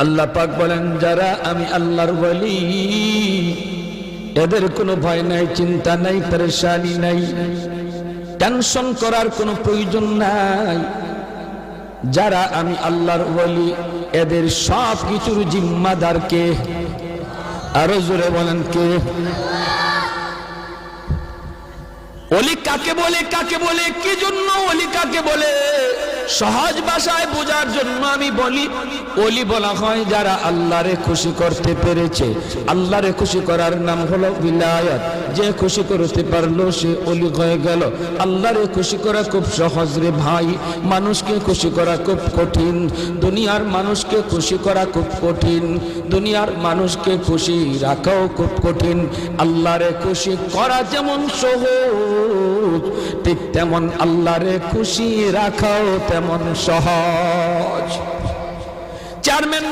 আল্লাহ পাক বলেন যারা আমি আল্লাহর ওয়ালি এদের কোনো ভয় নাই, চিন্তা নাই, পেরেশানি নাই, টেনশন করার কোনো প্রয়োজন নাই। যারা আমি আল্লাহর ওয়ালি এদের সব কিছুর জিম্মাদার কে? আরো জোরে বলেন কে? ওলি কাকে বলে, কাকে বলে, কি জন্য ওলি কাকে বলে? সহজ ভাষায় বোঝার জন্য আমি বলি, ওলি বলা হয় যারা আল্লাহরে খুশি করতে পেরেছে। আল্লাহরে খুশি করার নাম হলো বিলায়াত। যে খুশি করতে পারলো সে ওলি হয়ে গেল। আল্লাহরে খুশি করা খুব সহজ রে ভাই, মানুষকে খুশি করা খুব কঠিন। দুনিয়ার মানুষকে খুশি করা খুব কঠিন, দুনিয়ার মানুষকে খুশি রাখাও খুব কঠিন। আল্লাহরে খুশি করা যেমন সহজ, ঠিক তেমন আল্লাহরে খুশি রাখাও তেমন সহজ। চেয়ারম্যান